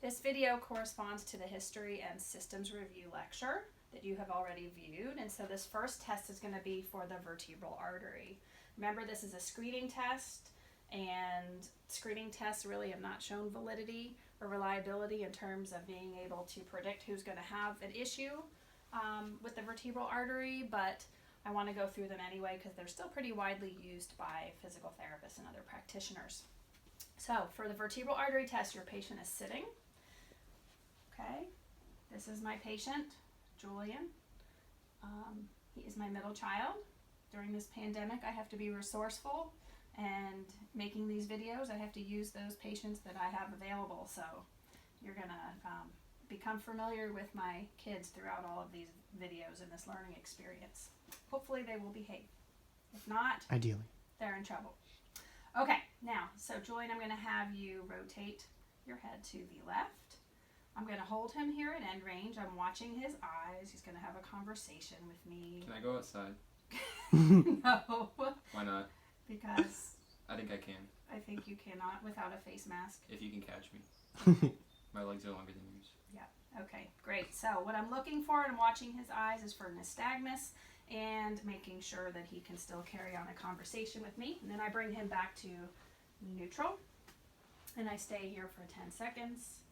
This video corresponds to the history and systems review lecture that you have already viewed. And so this first test is going to be for the vertebral artery. Remember, this is a screening test, and screening tests really have not shown validity or reliability in terms of being able to predict who's going to have an issue with the vertebral artery, but I want to go through them anyway because they're still pretty widely used by physical therapists and other practitioners. So for the vertebral artery test, your patient is sitting. Okay, this is my patient, Julian. He is my middle child. During this pandemic, I have to be resourceful, and making these videos, I have to use those patients that I have available. So you're going to become familiar with my kids throughout all of these videos in this learning experience. Hopefully they will behave. If not, ideally, they're in trouble. Okay, now, so Julian, I'm going to have you rotate your head to the left. I'm going to hold him here at end range. I'm watching his eyes. He's going to have a conversation with me. Can I go outside? No. Why not? Because I think I can. I think you cannot without a face mask. If you can catch me. My legs are longer than yours. Yeah, okay, great. So what I'm looking for and watching his eyes is for nystagmus and making sure that he can still carry on a conversation with me. And then I bring him back to neutral, and I stay here for 10 seconds.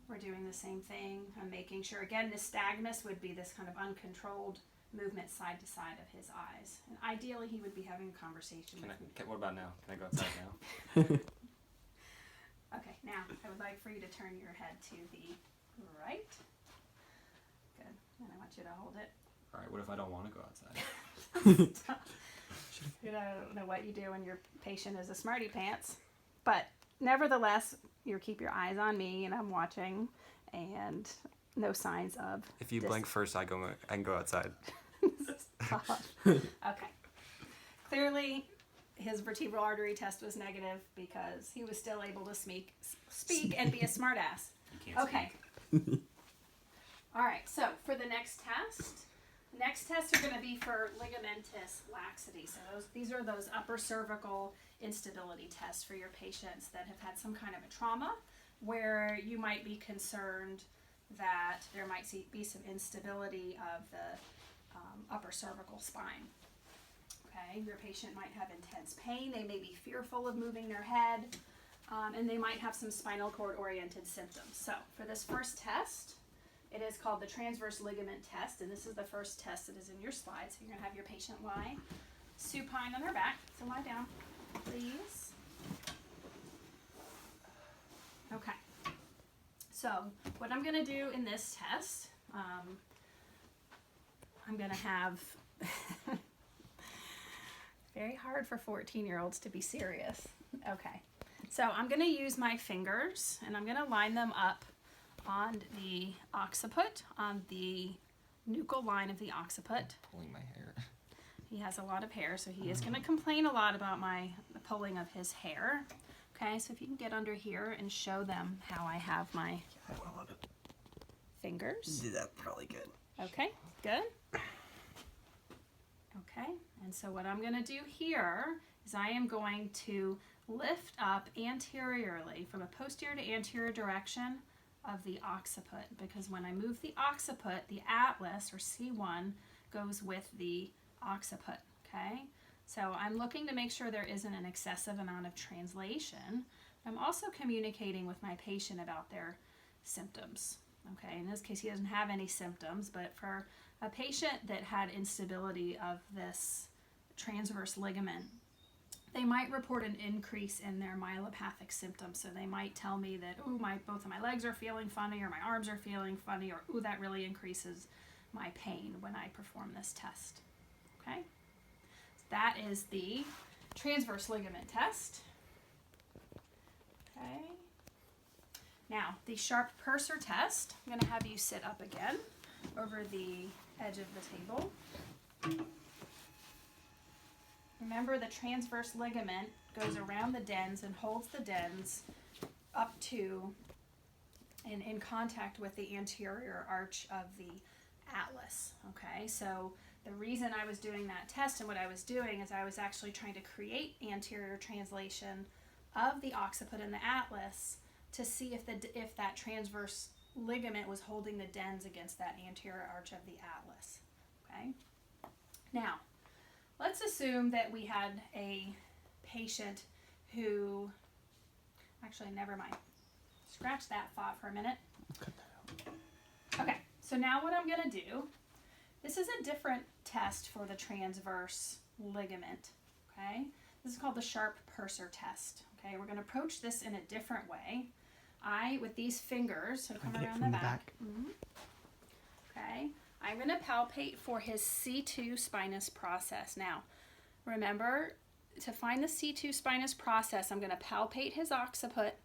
We're doing the same thing. I'm making sure, again, nystagmus would be this kind of uncontrolled movement side to side of his eyes. And ideally, he would be having a conversation with me. What about now? Can I go outside now? Okay, now I would like for you to turn your head to the right. Good. And I want you to hold it. All right, what if I don't want to go outside? You don't know what you do when your patient is a smarty pants. But nevertheless, you keep your eyes on me, and I'm watching, and no signs of... If you blink first, I can go outside. Stop. Okay. Clearly, his vertebral artery test was negative because he was still able to speak and be a smartass. Okay. All right, so for the next test are going to be for ligamentous laxity. So these are those upper cervical instability tests for your patients that have had some kind of a trauma where you might be concerned that there might be some instability of the upper cervical spine. Okay, your patient might have intense pain. They may be fearful of moving their head, and they might have some spinal cord oriented symptoms. So for this first test, it is called the transverse ligament test, and this is the first test that is in your slides. So you're going to have your patient lie supine on their back. So lie down, please. Okay. So what I'm going to do in this test, I'm going to have... Very hard for 14-year-olds to be serious. Okay. So I'm going to use my fingers, and I'm going to line them up on the occiput, on the nuchal line of the occiput. Pulling my hair. He has a lot of hair, so he is going to complain a lot about the pulling of his hair. Okay, so if you can get under here and show them how I have my fingers. That's probably good. Okay, good. Okay, and so what I'm going to do here is I am going to lift up anteriorly from a posterior to anterior direction of the occiput, because when I move the occiput, the atlas, or C1, goes with the occiput, okay? So I'm looking to make sure there isn't an excessive amount of translation. I'm also communicating with my patient about their symptoms, okay? In this case, he doesn't have any symptoms, but for a patient that had instability of this transverse ligament, they might report an increase in their myelopathic symptoms. So they might tell me that, ooh, both of my legs are feeling funny, or my arms are feeling funny, or ooh, that really increases my pain when I perform this test. Okay? So that is the transverse ligament test. Okay. Now, the sharp purser test, I'm going to have you sit up again over the edge of the table. Remember, the transverse ligament goes around the dens and holds the dens up to and in contact with the anterior arch of the atlas. Okay, so the reason I was doing that test and what I was doing is I was actually trying to create anterior translation of the occiput and the atlas to see if that transverse ligament was holding the dens against that anterior arch of the atlas. Okay. Now, let's assume that we had a patient who, actually, never mind. Scratch that thought for a minute. Okay, so now what I'm going to do, this is a different test for the transverse ligament. Okay, this is called the sharp purser test. Okay, we're going to approach this in a different way. With these fingers, so come around the back. Mm-hmm. Okay, I'm going to palpate for his C2 spinous process. Now, remember, to find the C2 spinous process, I'm going to palpate his occiput,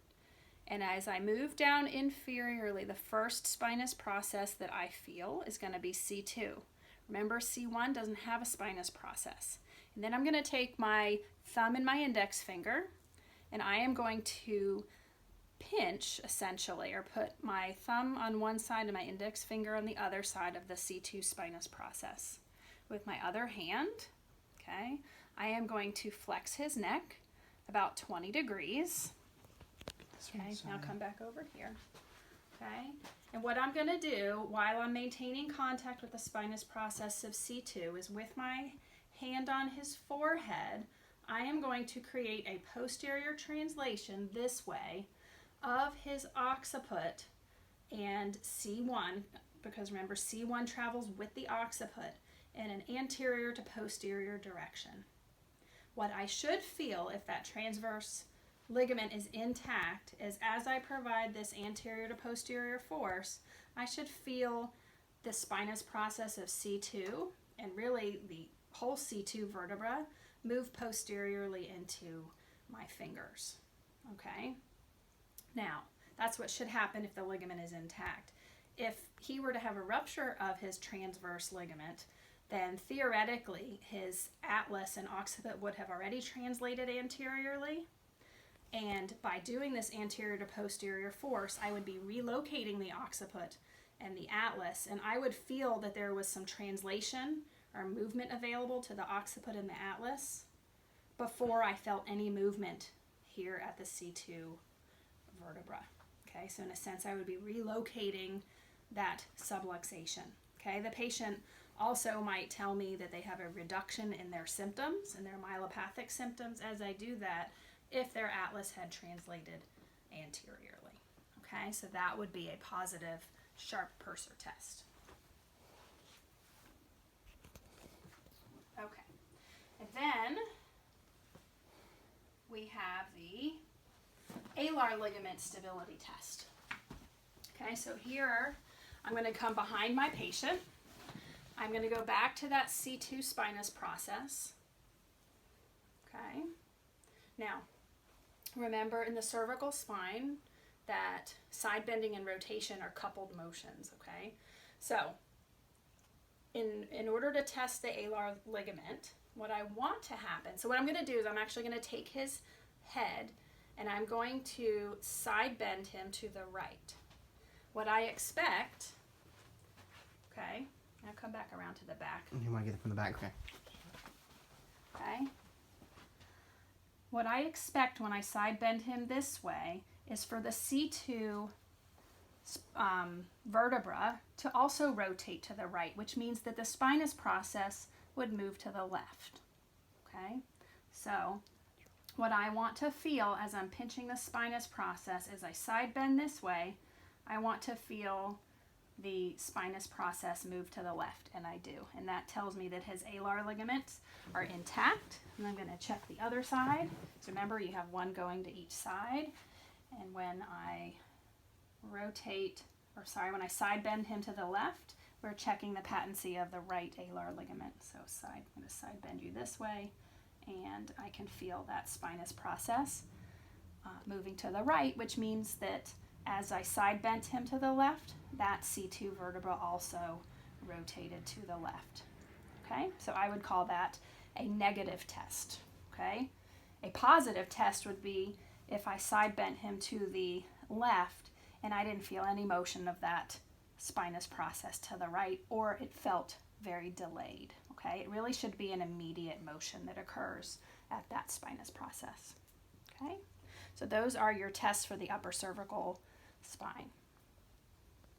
and as I move down inferiorly, the first spinous process that I feel is going to be C2. Remember, C1 doesn't have a spinous process. And then I'm going to take my thumb and my index finger, and I am going to pinch, essentially, or put my thumb on one side and my index finger on the other side of the C2 spinous process. With my other hand, okay, I am going to flex his neck about 20 degrees. Okay, now come back over here. Okay, and what I'm going to do while I'm maintaining contact with the spinous process of C2 is with my hand on his forehead, I am going to create a posterior translation this way of his occiput and C1, because remember C1 travels with the occiput in an anterior to posterior direction. What I should feel if that transverse ligament is intact is as I provide this anterior to posterior force, I should feel the spinous process of C2 and really the whole C2 vertebra move posteriorly into my fingers. Okay? Now, that's what should happen if the ligament is intact. If he were to have a rupture of his transverse ligament, then theoretically his atlas and occiput would have already translated anteriorly. And by doing this anterior to posterior force, I would be relocating the occiput and the atlas, and I would feel that there was some translation or movement available to the occiput and the atlas before I felt any movement here at the C2 vertebra. Okay, so in a sense, I would be relocating that subluxation. Okay, the patient also might tell me that they have a reduction in their symptoms, in their myelopathic symptoms, as I do that, if their atlas had translated anteriorly. Okay, so that would be a positive sharp purser test. Okay, and then we have the alar ligament stability test. Okay, so here I'm going to come behind my patient. I'm going to go back to that C2 spinous process. Okay, now remember in the cervical spine that side bending and rotation are coupled motions. Okay, so in order to test the alar ligament, what I want to happen, so what I'm going to do is I'm actually going to take his head and I'm going to side bend him to the right. What I expect, okay, now come back around to the back. You want to get it from the back, okay. Okay. What I expect when I side bend him this way is for the C2 vertebra to also rotate to the right, which means that the spinous process would move to the left. Okay, so what I want to feel as I'm pinching the spinous process as I side bend this way, I want to feel the spinous process move to the left, and I do. And that tells me that his alar ligaments are intact. And I'm going to check the other side. So remember, you have one going to each side. And when I when I side bend him to the left, we're checking the patency of the right alar ligament. So I'm going to side bend you this way, and I can feel that spinous process moving to the right, which means that as I side bent him to the left, that C2 vertebra also rotated to the left. Okay, so I would call that a negative test. Okay, a positive test would be if I side bent him to the left and I didn't feel any motion of that spinous process to the right, or it felt very delayed. Okay, it really should be an immediate motion that occurs at that spinous process. Okay, So those are your tests for the upper cervical spine.